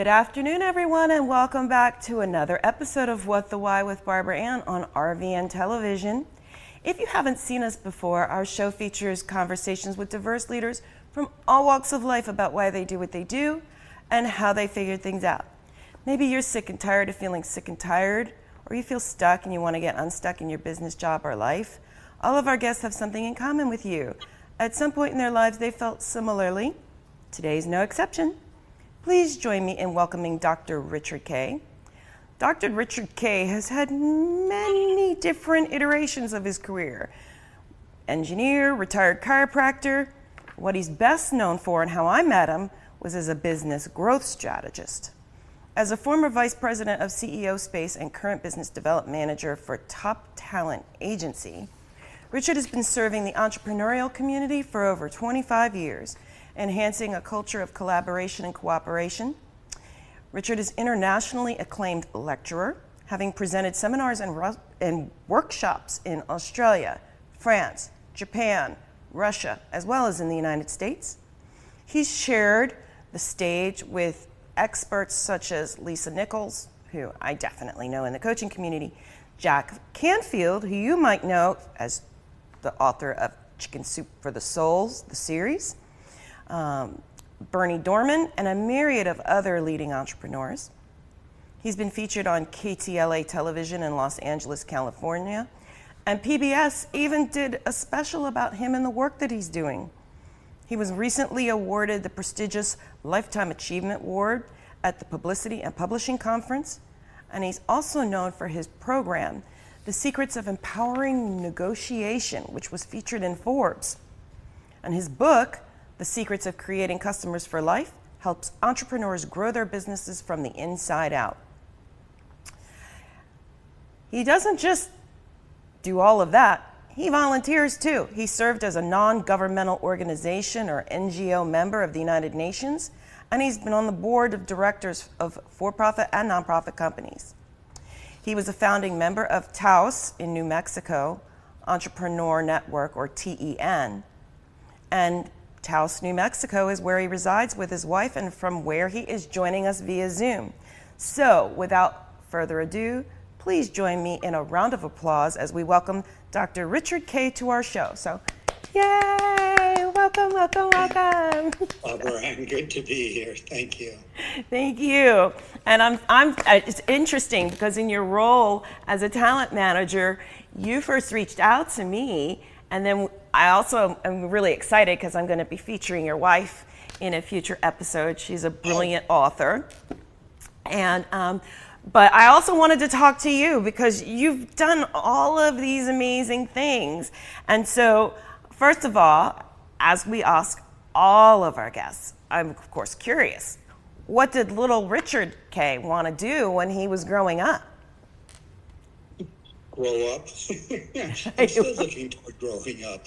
Good afternoon, everyone, and welcome back to another episode of What the Why with Barbara Ann on RVN Television. If you haven't seen us before, our show features conversations with diverse leaders from all walks of life about why they do what they do and how they figured things out. Maybe you're sick and tired of feeling sick and tired, or you feel stuck and you want to get unstuck in your business, job, or life. All of our guests have something in common with you. At some point in their lives, they felt similarly. Today's no exception. Please join me in welcoming Dr. Richard Kaye. Dr. Richard Kaye has had many different iterations of his career. Engineer, retired chiropractor. What he's best known for and how I met him was as a business growth strategist. As a former vice president of CEO Space and current business development manager for Top Talent Agency, Richard has been serving the entrepreneurial community for over 25 years, enhancing a culture of collaboration and cooperation. Richard is internationally acclaimed lecturer, having presented seminars and workshops in Australia, France, Japan, Russia, as well as in the United States. He's shared the stage with experts such as Lisa Nichols, who I definitely know in the coaching community, Jack Canfield, who you might know as the author of Chicken Soup for the Souls, the series, Bernie Dorman, and a myriad of other leading entrepreneurs. He's been featured on KTLA television in Los Angeles, California, and PBS even did a special about him and the work that he's doing. He was recently awarded the prestigious Lifetime Achievement Award at the Publicity and Publishing Conference, and he's also known for his program, The Secrets of Empowering Negotiation, which was featured in Forbes. And his book, The Secrets of Creating Customers for Life, helps entrepreneurs grow their businesses from the inside out. He doesn't just do all of that, he volunteers too. He served as a non-governmental organization or NGO member of the United Nations, and he's been on the board of directors of for-profit and nonprofit companies. He was a founding member of Taos in New Mexico, Entrepreneur Network, or TEN, and Taos, New Mexico is where he resides with his wife and from where he is joining us via Zoom. So, without further ado, please join me in a round of applause as we welcome Dr. Richard Kaye to our show. So, yay! Welcome, welcome, welcome. Barbara, good to be here. Thank you. Thank you. And it's interesting because in your role as a talent manager, you first reached out to me, and then I also am really excited because I'm going to be featuring your wife in a future episode. She's a brilliant author. And but I also wanted to talk to you because you've done all of these amazing things. And so, first of all, as we ask all of our guests, I'm of course curious, what did little Richard Kaye want to do when he was growing up? Grow up. I'm still looking toward growing up.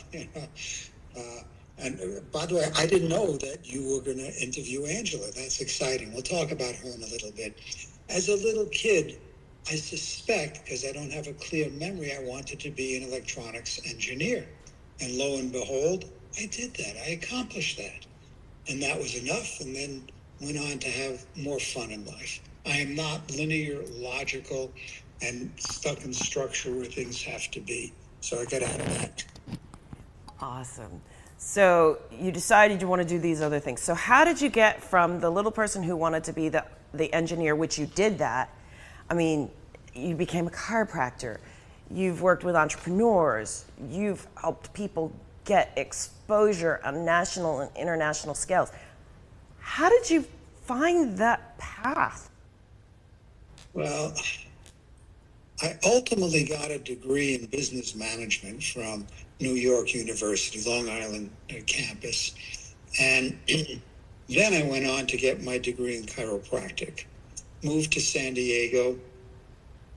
And by the way, I didn't know that you were going to interview Angela. That's exciting. We'll talk about her in a little bit. As a little kid, I suspect, because I don't have a clear memory, I wanted to be an electronics engineer. And lo and behold, I did that. I accomplished that. And that was enough, and then went on to have more fun in life. I am not linear, logical, and stuck in structure where things have to be. So I got out of that. Awesome. So you decided you want to do these other things. So how did you get from the little person who wanted to be the engineer, which you did that? I mean, you became a chiropractor. You've worked with entrepreneurs. You've helped people get exposure on national and international scales. How did you find that path? Well, I ultimately got a degree in business management from New York University, Long Island campus. And then I went on to get my degree in chiropractic, moved to San Diego,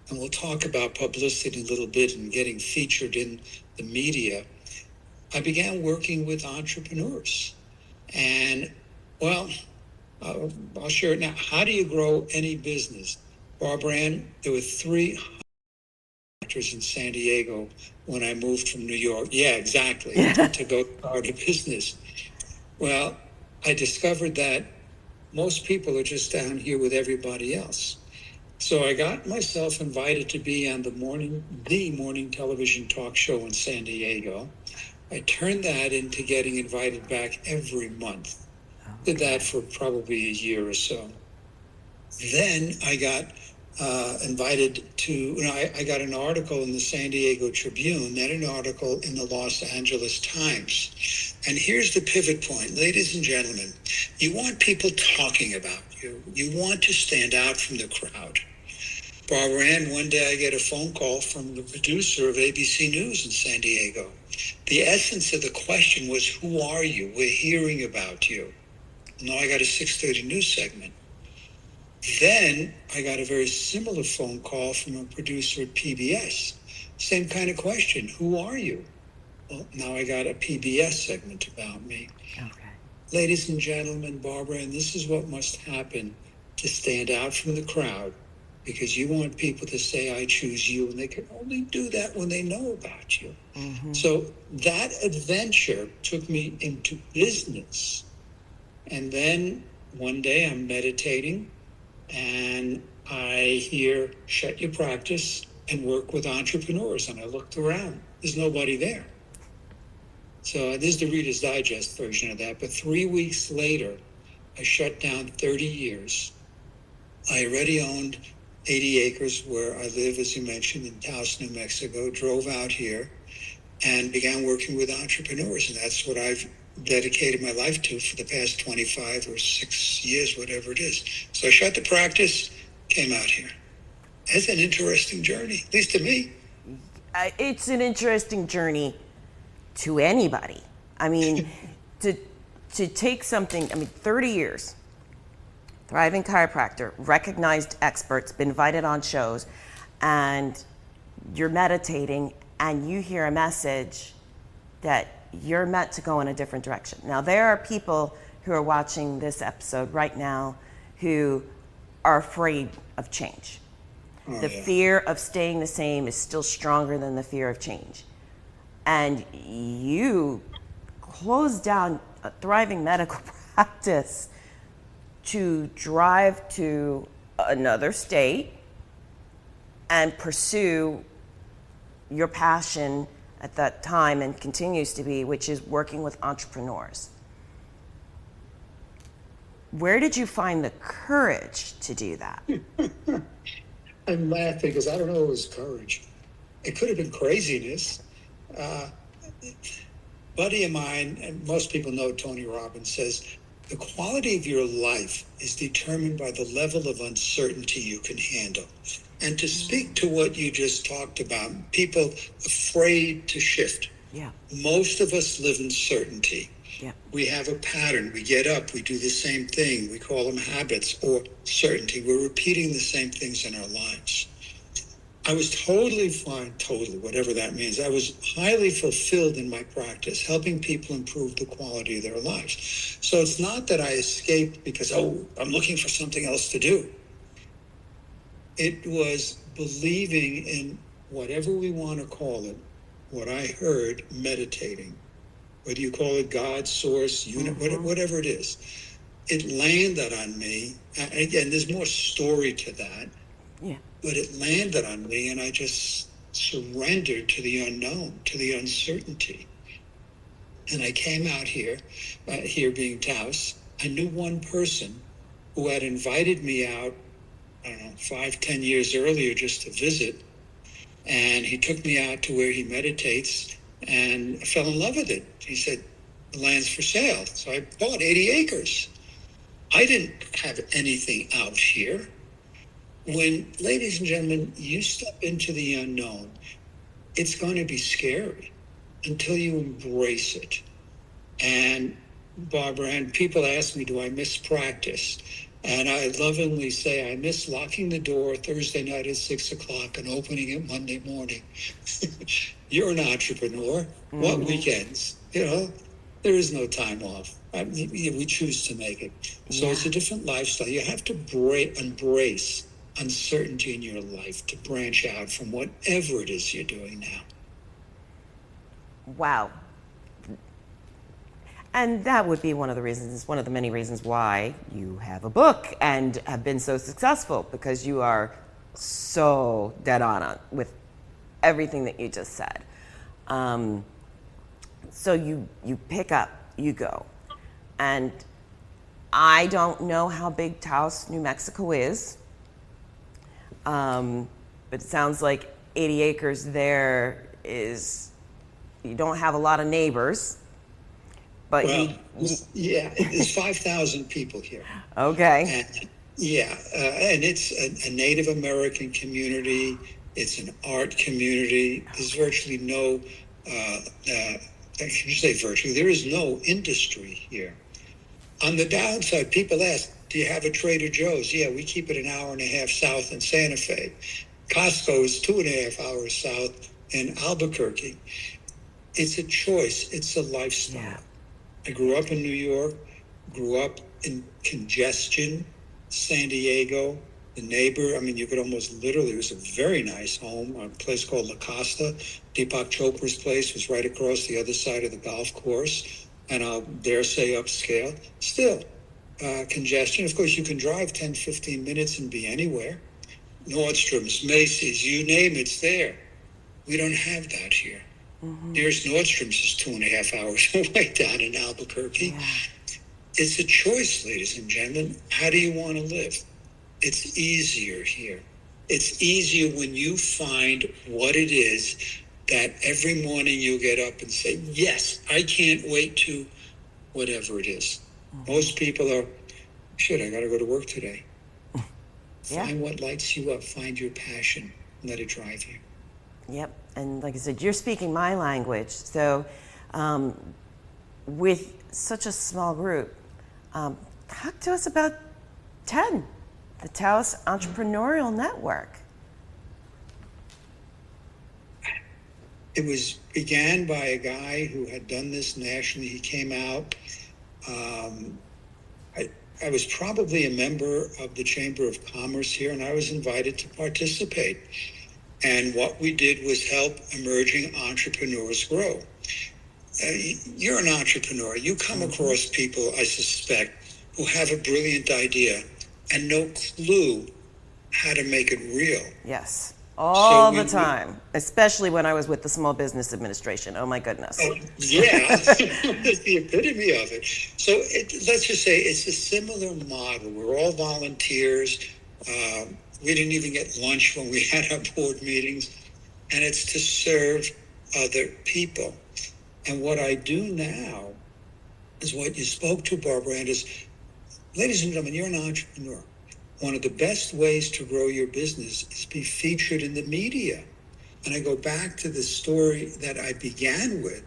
and we'll talk about publicity in a little bit and getting featured in the media. I began working with entrepreneurs. And, well, I'll share it now. How do you grow any business? Barbara Ann, there were 3 in San Diego when I moved from New York. Yeah, exactly. To go start a business. Well, I discovered that Most people are just down here with everybody else. So I got myself invited to be on the morning television talk show in San Diego. I turned that into getting invited back every month. Did that for probably a year or so. Then I got invited to, I got an article in the San Diego Tribune, then an article in the Los Angeles Times. And here's the pivot point, ladies and gentlemen. You want people talking about you. You want to stand out from the crowd. Barbara Ann, one day I get a phone call from the producer of ABC News in San Diego. The essence of the question was, who are you? We're hearing about you. Now I got a 6:30 news segment. Then I got a very similar phone call from a producer at PBS. Same kind of question. Who are you? Well, now I got a PBS segment about me. Okay. Ladies and gentlemen, Barbara, and this is what must happen to stand out from the crowd, because you want people to say, I choose you, and they can only do that when they know about you. Mm-hmm. So that adventure took me into business. And then one day I'm meditating, and I hear, shut your practice and work with entrepreneurs. And I looked around. There's nobody there. So this is the Reader's Digest version of that. But 3 weeks later, I shut down 30 years. I already owned 80 acres where I live, as you mentioned, in Taos, New Mexico, drove out here and began working with entrepreneurs. And that's what I've dedicated my life to for the past 25 or 6 years, whatever it is. So I shut the practice, came out here. That's an interesting journey, at least to me. It's an interesting journey to anybody. I mean, to take something, 30 years, thriving chiropractor, recognized experts, been invited on shows, and you're meditating and you hear a message that you're meant to go in a different direction. Now, there are people who are watching this episode right now who are afraid of change. The fear of staying the same is still stronger than the fear of change. And you closed down a thriving medical practice to drive to another state and pursue your passion at that time, and continues to be, which is working with entrepreneurs. Where did you find the courage to do that? I'm laughing because I don't know it was courage. It could have been craziness. Buddy of mine, and most people know Tony Robbins, says, the quality of your life is determined by the level of uncertainty you can handle. And to speak to what you just talked about, people afraid to shift. Yeah. Most of us live in certainty. Yeah. We have a pattern. We get up, we do the same thing. We call them habits or certainty. We're repeating the same things in our lives. I was totally fine, whatever that means. I was highly fulfilled in my practice, helping people improve the quality of their lives. So it's not that I escaped because, I'm looking for something else to do. It was believing in whatever we want to call it, what I heard, meditating. Whether you call it God, source, unit, whatever it is. It landed on me. And again, there's more story to that. Yeah. But it landed on me, and I just surrendered to the unknown, to the uncertainty. And I came out here, here being Taos. I knew one person who had invited me out, 5-10 years earlier just to visit. And he took me out to where he meditates, and I fell in love with it. He said, the land's for sale. So I bought 80 acres. I didn't have anything out here. When, ladies and gentlemen, you step into the unknown, it's going to be scary until you embrace it. And Barbara, and people ask me, do I miss practice? And I lovingly say, I miss locking the door Thursday night at 6 o'clock and opening it Monday morning. You're an entrepreneur. Mm-hmm. What weekends? There is no time off. We choose to make it. So It's a different lifestyle. You have to embrace uncertainty in your life to branch out from whatever it is you're doing now. Wow. And that would be one of the many reasons why you have a book and have been so successful, because you are so dead on with everything that you just said. So you pick up, you go. And I don't know how big Taos, New Mexico is, but it sounds like 80 acres there is, you don't have a lot of neighbors. But well, yeah, there's 5,000 people here. Okay. And, and it's a Native American community. It's an art community. There's virtually no, I should say virtually, there is no industry here. On the downside, people ask, do you have a Trader Joe's? Yeah, we keep it an hour and a half south in Santa Fe. Costco is 2.5 hours south in Albuquerque. It's a choice. It's a lifestyle. Yeah. I grew up in New York, grew up in congestion, San Diego, the neighbor. I mean, you could almost literally, it was a very nice home, a place called La Costa. Deepak Chopra's place was right across the other side of the golf course. And I'll dare say upscale. Still, congestion. Of course, you can drive 10, 15 minutes and be anywhere. Nordstrom's, Macy's, you name it's there. We don't have that here. Mm-hmm. Nearest Nordstrom's is 2.5 hours away down in Albuquerque. Yeah. It's a choice, ladies and gentlemen. How do you want to live? It's easier here. It's easier when you find what it is that every morning you get up and say, yes, I can't wait to whatever it is. Mm-hmm. Most people are, shit, I got to go to work today. Yeah. Find what lights you up. Find your passion. Let it drive you. Yep. And like I said, you're speaking my language. So with such a small group, talk to us about TEN, the Taos Entrepreneurial Network. It began by a guy who had done this nationally. He came out. I was probably a member of the Chamber of Commerce here, and I was invited to participate. And what we did was help emerging entrepreneurs grow. You're an entrepreneur. You come across people, I suspect, who have a brilliant idea and no clue how to make it real. Yes. All the time, especially when I was with the Small Business Administration. Oh, my goodness. Oh, yeah, the epitome of it. So let's just say it's a similar model. We're all volunteers. We didn't even get lunch when we had our board meetings. And it's to serve other people. And what I do now is what you spoke to, Barbara, and is, ladies and gentlemen, you're an entrepreneur. One of the best ways to grow your business is be featured in the media. And I go back to the story that I began with,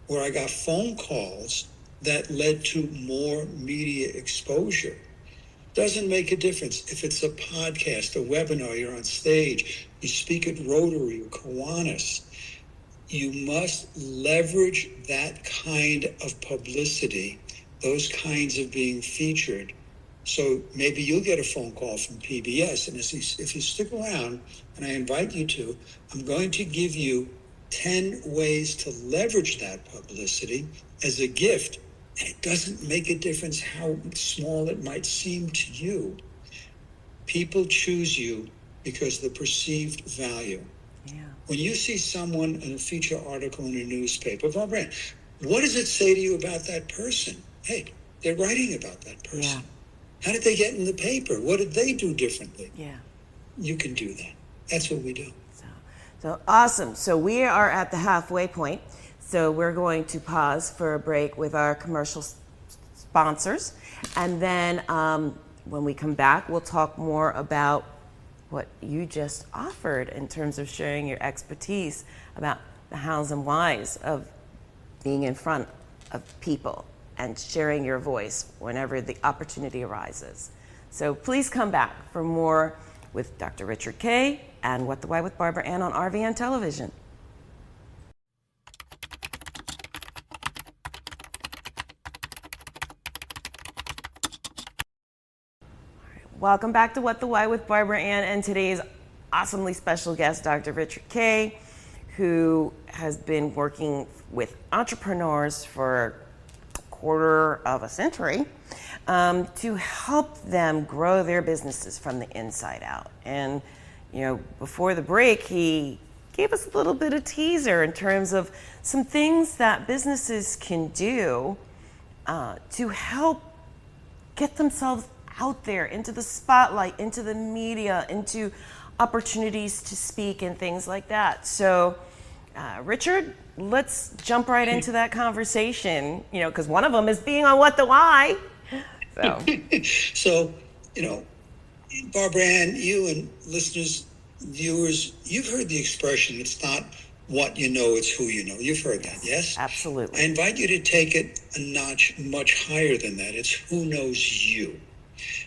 where I got phone calls that led to more media exposure. Doesn't make a difference if it's a podcast, a webinar, you're on stage, you speak at Rotary or Kiwanis. You must leverage that kind of publicity, those kinds of being featured. So maybe you'll get a phone call from PBS. And if you stick around, and I invite you to, I'm going to give you 10 ways to leverage that publicity as a gift. And it doesn't make a difference how small it might seem to you. People choose you because of the perceived value. Yeah. When you see someone in a feature article in a newspaper, Barbara, what does it say to you about that person? Hey, they're writing about that person. Yeah. How did they get in the paper? What did they do differently? Yeah. You can do that. That's what we do. So awesome. So we are at the halfway point. So we're going to pause for a break with our commercial sponsors. And then when we come back, we'll talk more about what you just offered in terms of sharing your expertise about the hows and whys of being in front of people and sharing your voice whenever the opportunity arises. So please come back for more with Dr. Richard Kaye and What the Why with Barbara Ann on RVN Television. Welcome back to What the Why with Barbara Ann and today's awesomely special guest, Dr. Richard Kaye, who has been working with entrepreneurs for quarter of a century, to help them grow their businesses from the inside out. And, before the break, he gave us a little bit of teaser in terms of some things that businesses can do to help get themselves out there into the spotlight, into the media, into opportunities to speak and things like that. So, Richard, let's jump right into that conversation, because one of them is being on What the Why. So, So, Barbara Ann, you and listeners, viewers, you've heard the expression, it's not what you know, it's who you know. You've heard that, yes? Absolutely. I invite you to take it a notch much higher than that. It's who knows you.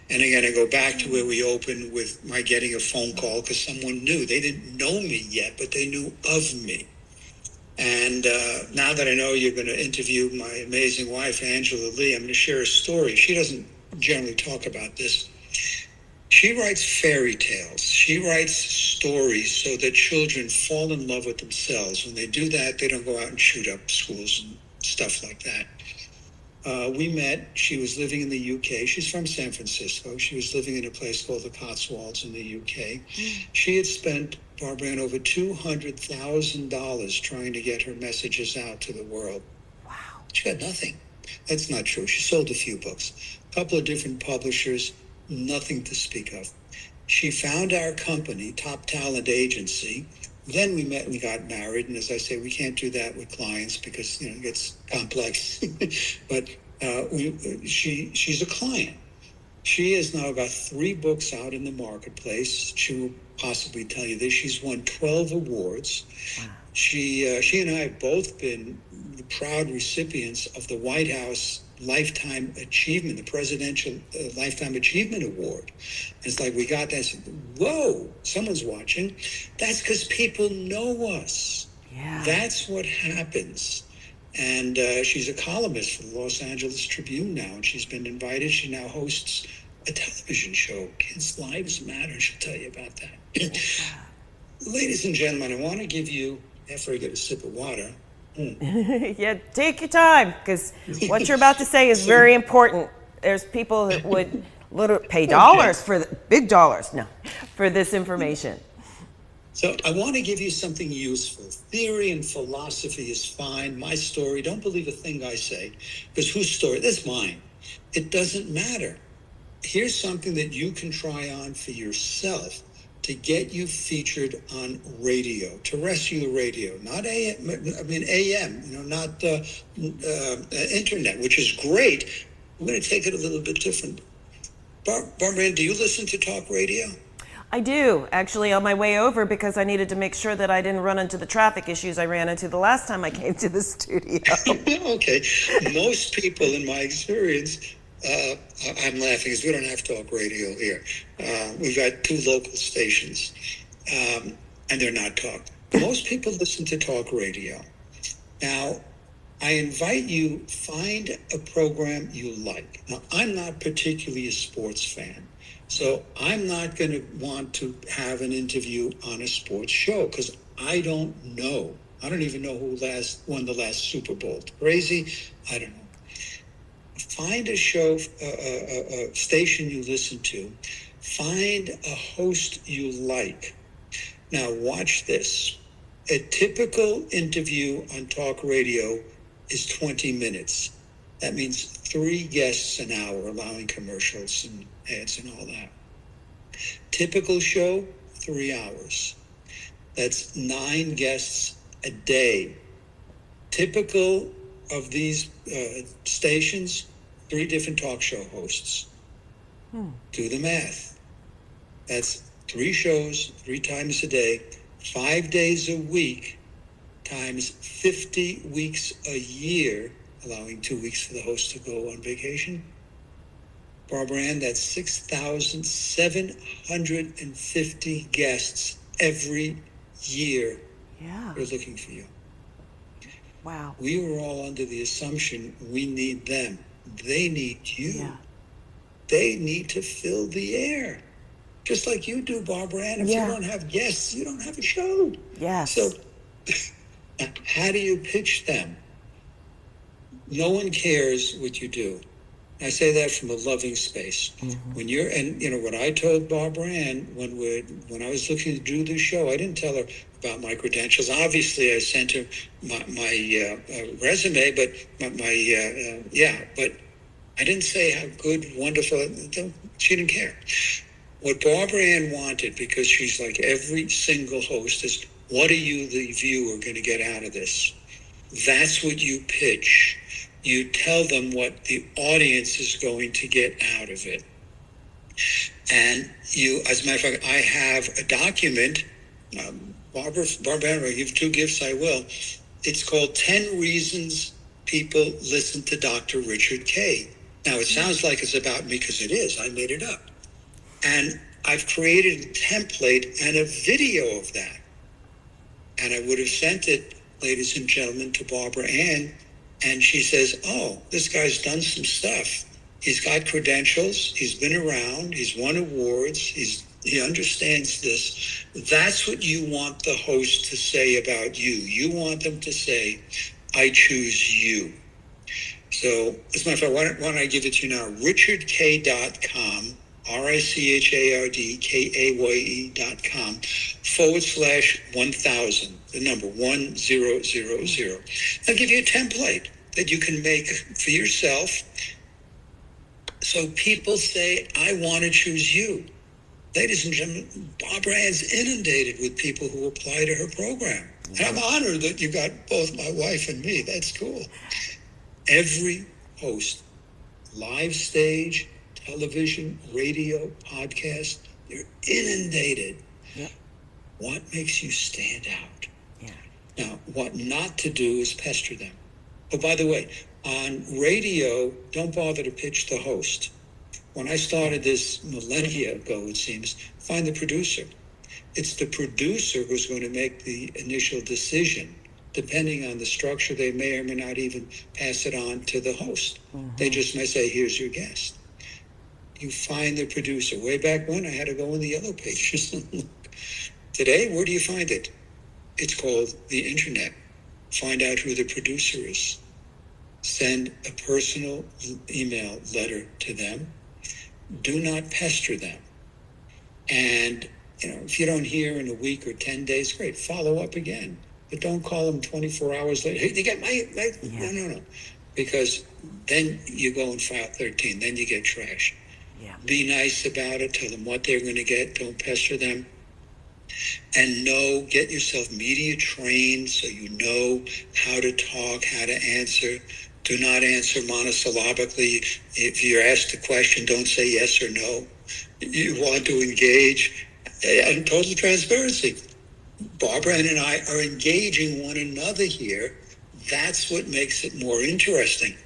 And again, I go back to where we opened with my getting a phone call because someone knew. They didn't know me yet, but they knew of me. And now that I know you're going to interview my amazing wife, Angela Lee, I'm going to share a story. She doesn't generally talk about this. She writes fairy tales. She writes stories so that children fall in love with themselves. When they do that, they don't go out and shoot up schools and stuff like that. We met. She was living in the UK. She's from San Francisco. She was living in a place called the Cotswolds in the UK. She had spent, Barbara Ann, over $200,000 trying to get her messages out to the world. Wow. She got nothing. That's not true. She sold a few books, a couple of different publishers, nothing to speak of. She found our company, Top Talent Agency. Then we met and we got married. And as I say, we can't do that with clients because, it gets complex. But she's a client. She has now got 3 books out in the marketplace. She will possibly tell you this. She's won 12 awards. Wow. She and I have both been the proud recipients of the White House Lifetime Achievement, the Presidential Lifetime Achievement Award. And it's like we got that and said, whoa, someone's watching. That's because people know us. Yeah. That's what happens. And she's a columnist for the Los Angeles Tribune now, and she's been invited. She now hosts a television show, Kids' Lives Matter. She'll tell you about that. Ladies and gentlemen, I want to give you, after I get a sip of water, yeah, take your time, because what you're about to say is very important. There's people that would literally pay dollars for big dollars, for this information. So I want to give you something useful. Theory and philosophy is fine. My story, don't believe a thing I say, because whose story? That's mine. It doesn't matter. Here's something that you can try on for yourself to get you featured on radio, terrestrial radio, not AM, not internet, which is great. I'm going to take it a little bit different. Barbara Ann, do you listen to talk radio? I do, actually, on my way over, because I needed to make sure that I didn't run into the traffic issues I ran into the last time I came to the studio. Okay. Most people, in my experience, I'm laughing because we don't have talk radio here. We've got 2 local stations, and they're not talk. Most people listen to talk radio. Now, I invite you, find a program you like. Now, I'm not particularly a sports fan, so I'm not going to want to have an interview on a sports show because I don't know. I don't even know who won the last Super Bowl. Crazy? I don't know. Find a show, a station you listen to. Find a host you like. Now, watch this. A typical interview on talk radio is 20 minutes. That means 3 guests an hour, allowing commercials and ads and all that. Typical show, 3 hours. That's 9 guests a day. Typical of these stations, 3 different talk show hosts. Do the math. That's 3 shows, 3 times a day, 5 days a week, times 50 weeks a year, allowing 2 weeks for the host to go on vacation. Barbara Ann, that's 6,750 guests every year. Yeah. They're looking for you. Wow. We were all under the assumption we need them. They need you. Yeah. They need to fill the air. Just like you do, Barbara Ann. If you don't have guests, you don't have a show. Yes. So how do you pitch them? no one cares what you do. I say that from a loving space. When you're, and what I told Barbara Ann when I was looking to do this show, I didn't tell her about my credentials. Obviously, I sent her my resume, but but I didn't say how good, wonderful. She didn't care. What Barbara Ann wanted, because she's like every single host, is what are you, the viewer, going to get out of this? That's what you pitch. You tell them what the audience is going to get out of it. And as a matter of fact, I have a document. Barbara, I give 2 gifts, I will. It's called 10 Reasons People Listen to Dr. Richard Kaye. Now, it sounds like it's about me because it is. I made it up. And I've created a template and a video of that. And I would have sent it, ladies and gentlemen, to Barbara Ann. And she says, oh, this guy's done some stuff. He's got credentials. He's been around. He's won awards. He understands this. That's what you want the host to say about you. You want them to say, I choose you. So, as a matter of fact, why don't I give it to you now? RichardKaye.com, RichardKaye.com /1000, the number 1000. I'll give you a template that you can make for yourself. So people say, I want to choose you. Ladies and gentlemen, Barbara Ann's inundated with people who apply to her program. And I'm honored that you got both my wife and me. That's cool. Every host, live stage, television, radio, podcast, they're inundated. Yep. What makes you stand out? Yeah. Now, what not to do is pester them. Oh, by the way, on radio, don't bother to pitch the host. When I started this millennia ago, it seems, find the producer. It's the producer who's going to make the initial decision. Depending on the structure, they may or may not even pass it on to the host. They just may say, here's your guest. You find the producer. Way back when, I had to go in the yellow pages and look. Today, where do you find it? It's called the internet. Find out who the producer is. Send a personal email letter to them. Do not pester them. And, if you don't hear in a week or 10 days, great, follow up again. But don't call them 24 hours later. Hey, you got my No. Because then you go and file 13. Then you get trashed. Yeah. Be nice about it. Tell them what they're going to get. Don't pester them. And get yourself media trained so you know how to talk, how to answer. Do not answer monosyllabically. If you're asked a question, don't say yes or no. You want to engage. And total transparency. Barbara and I are engaging one another here. That's what makes it more interesting.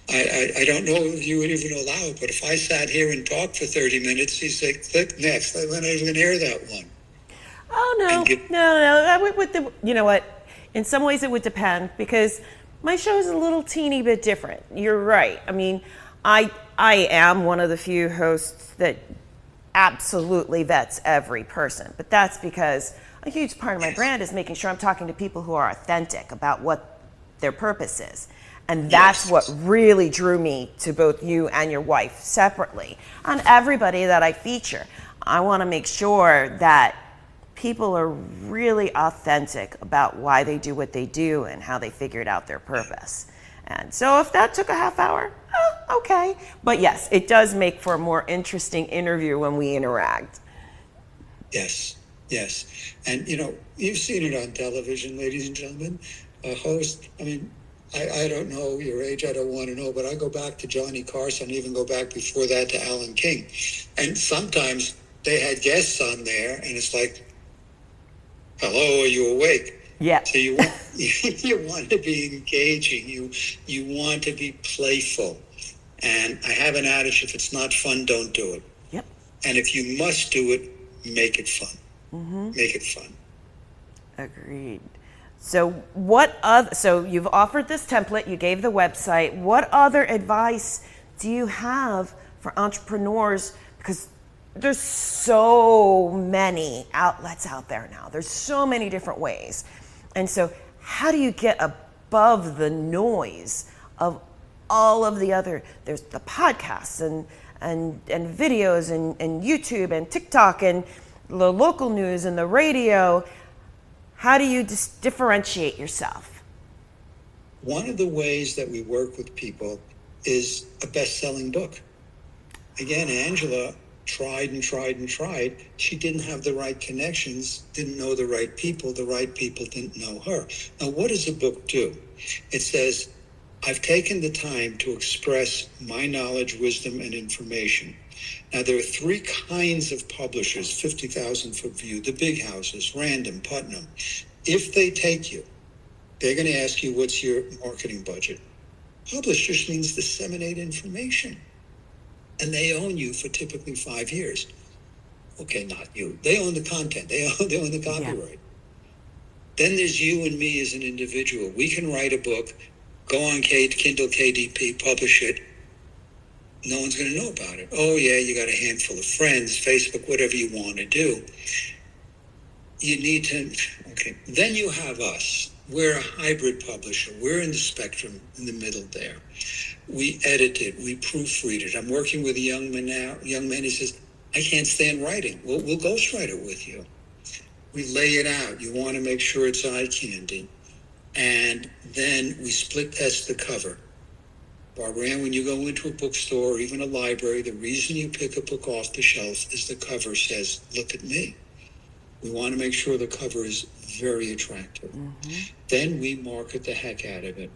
I don't know if you would even allow it, but if I sat here and talked for 30 minutes, you say, click next. I'm not even going to hear that one. Oh, no. No. You know what? In some ways it would depend, because my show is a little teeny bit different. You're right. I mean, I am one of the few hosts that absolutely vets every person, but that's because a huge part of my brand is making sure I'm talking to people who are authentic about what their purpose is. And that's what really drew me to both you and your wife separately. On everybody that I feature, I want to make sure that people are really authentic about why they do what they do and how they figured out their purpose. And so if that took a half hour, okay. But yes, it does make for a more interesting interview when we interact. Yes. And, you've seen it on television, ladies and gentlemen. A host, I don't know your age, I don't want to know, but I go back to Johnny Carson, even go back before that to Alan King. And sometimes they had guests on there, and it's like, hello, are you awake? Yeah. So you want to be engaging. You want to be playful. And I have an adage, if it's not fun, don't do it. Yep. And if you must do it, make it fun. Make it fun. Agreed. So so you've offered this template, you gave the website. What other advice do you have for entrepreneurs? Because there's so many outlets out there now. There's so many different ways. And so how do you get above the noise of all of the other, there's the podcasts and videos and YouTube and TikTok and the local news and the radio. How do you differentiate yourself? One of the ways that we work with people is a best-selling book. Again, Angela tried and tried and tried. She didn't have the right connections, didn't know the right people didn't know her. Now, what does a book do? It says, I've taken the time to express my knowledge, wisdom, and information. Now, there are three kinds of publishers, 50,000-foot view, the big houses, Random, Putnam. If they take you, they're going to ask you, what's your marketing budget? Publish just means disseminate information. And they own you for typically 5 years. Okay, not you. They own the content. They own the copyright. Yeah. Then there's you and me as an individual. We can write a book, go on Kindle KDP, publish it. No one's going to know about it. Oh, yeah, you got a handful of friends, Facebook, whatever you want to do. You need to, okay. Then you have us. We're a hybrid publisher. We're in the spectrum in the middle there. We edit it. We proofread it. I'm working with a young man now. Young man, he says, I can't stand writing. We'll ghostwrite it with you. We lay it out. You want to make sure it's eye candy. And then we split test the cover. Barbara Ann, when you go into a bookstore or even a library, the reason you pick a book off the shelf is the cover says, look at me. We want to make sure the cover is very attractive. Mm-hmm. Then we market the heck out of it.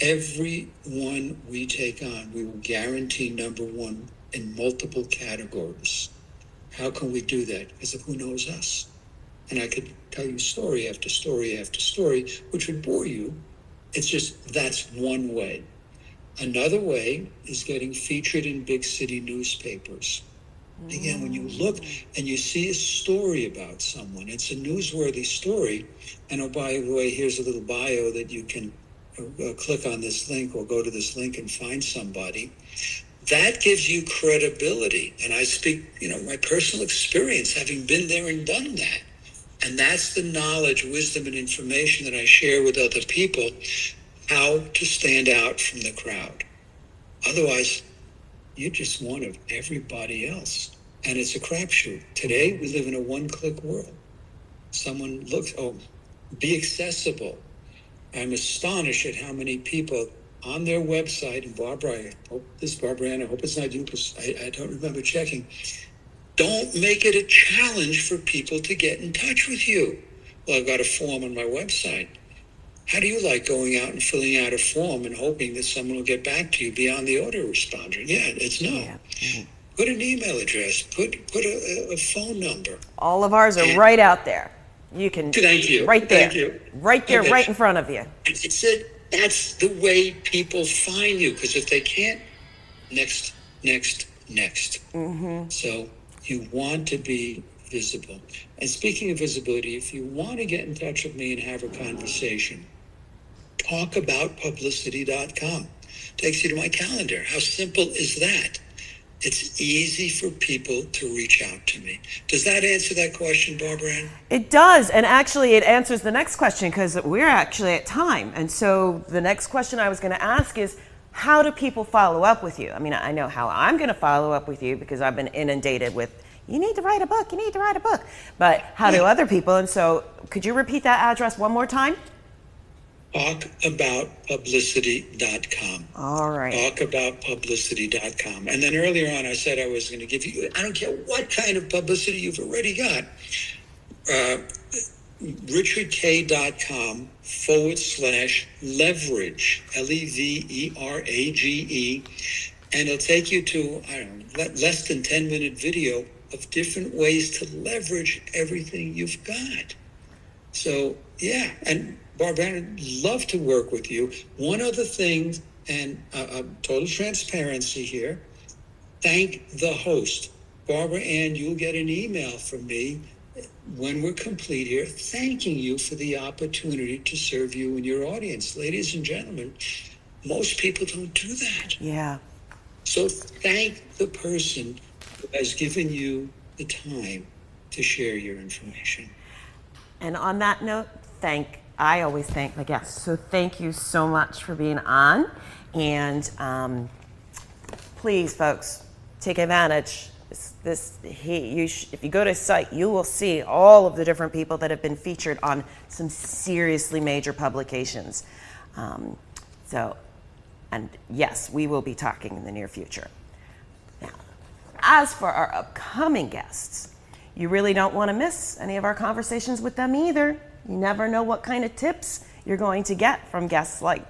Every one we take on, we will guarantee number one in multiple categories. How can we do that? Because of who knows us. And I could tell you story after story after story, which would bore you. It's just, that's one way. Another way is getting featured in big city newspapers. Again, when you look and you see a story about someone, it's a newsworthy story. And oh, by the way, here's a little bio that you can click on this link or go to this link and find somebody. That gives you credibility. And I speak, my personal experience, having been there and done that. And that's the knowledge, wisdom, and information that I share with other people, how to stand out from the crowd. Otherwise, you're just one of everybody else. And it's a crapshoot. Today, we live in a one-click world. Someone looks, be accessible. I'm astonished at how many people on their website, and Barbara, I hope it's not you, because I don't remember checking, don't make it a challenge for people to get in touch with you. Well, I've got a form on my website. How do you like going out and filling out a form and hoping that someone will get back to you beyond the autoresponder? Yeah, it's no. Yeah. Mm-hmm. Put an email address. Put a phone number. All of ours are right out there. You can. Thank you. Right there. Thank you. Right there, right in front of you. That's the way people find you. Because if they can't, next. Mm-hmm. So you want to be visible. And speaking of visibility, if you want to get in touch with me and have a conversation, talkaboutpublicity.com. Takes you to my calendar. How simple is that? It's easy for people to reach out to me. Does that answer that question, Barbara Ann? It does, and actually it answers the next question, because we're actually at time. And so the next question I was going to ask is, how do people follow up with you? I mean, I know how I'm going to follow up with you, because I've been inundated with, you need to write a book, But how do other people? And so could you repeat that address one more time? Talkaboutpublicity.com. All right. Talkaboutpublicity.com. And then earlier on, I said I was going to give you, I don't care what kind of publicity you've already got, richardk.com/leverage, LEVERAGE. And it'll take you to, less than 10-minute video of different ways to leverage everything you've got. So, yeah, and Barbara, I'd love to work with you. One other thing, and total transparency here, thank the host. Barbara Ann, you'll get an email from me when we're complete here, thanking you for the opportunity to serve you and your audience. Ladies and gentlemen, most people don't do that. Yeah. So thank the person who has given you the time to share your information. And on that note, thank I always thank my guests. So thank you so much for being on. And please, folks, take advantage. If you go to his site, you will see all of the different people that have been featured on some seriously major publications. And yes, we will be talking in the near future. Now, as for our upcoming guests, you really don't want to miss any of our conversations with them either. You never know what kind of tips you're going to get from guests like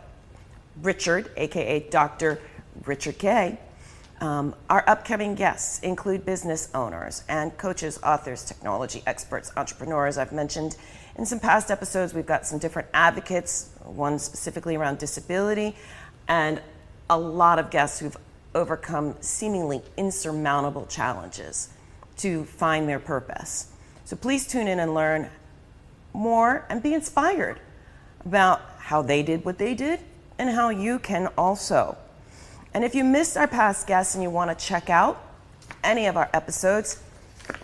Richard, aka Dr. Richard Kaye. Our upcoming guests include business owners and coaches, authors, technology experts, entrepreneurs. I've mentioned in some past episodes, we've got some different advocates, one specifically around disability, and a lot of guests who've overcome seemingly insurmountable challenges to find their purpose. So please tune in and learn more and be inspired about how they did what they did and how you can also. And if you missed our past guests and you want to check out any of our episodes,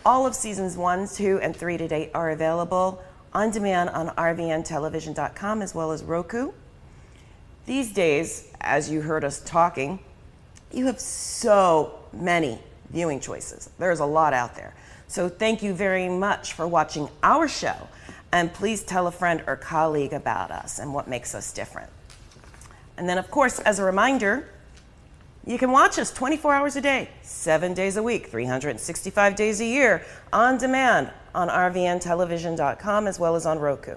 all of seasons 1, 2, and 3 to date are available on demand on rvntelevision.com as well as Roku. These days, as you heard us talking, you have so many viewing choices. There's a lot out there. So thank you very much for watching our show. And please tell a friend or colleague about us and what makes us different. And then, of course, as a reminder, you can watch us 24 hours a day, 7 days a week, 365 days a year, on demand on rvntelevision.com as well as on Roku.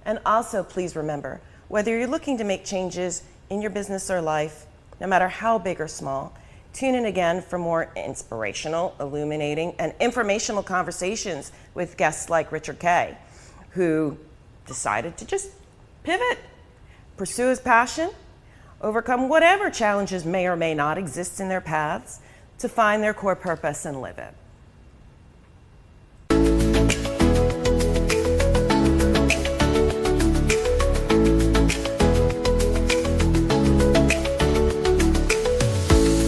And also, please remember, whether you're looking to make changes in your business or life, no matter how big or small, tune in again for more inspirational, illuminating, and informational conversations with guests like Richard Kaye, who decided to just pivot, pursue his passion, overcome whatever challenges may or may not exist in their paths to find their core purpose and live it.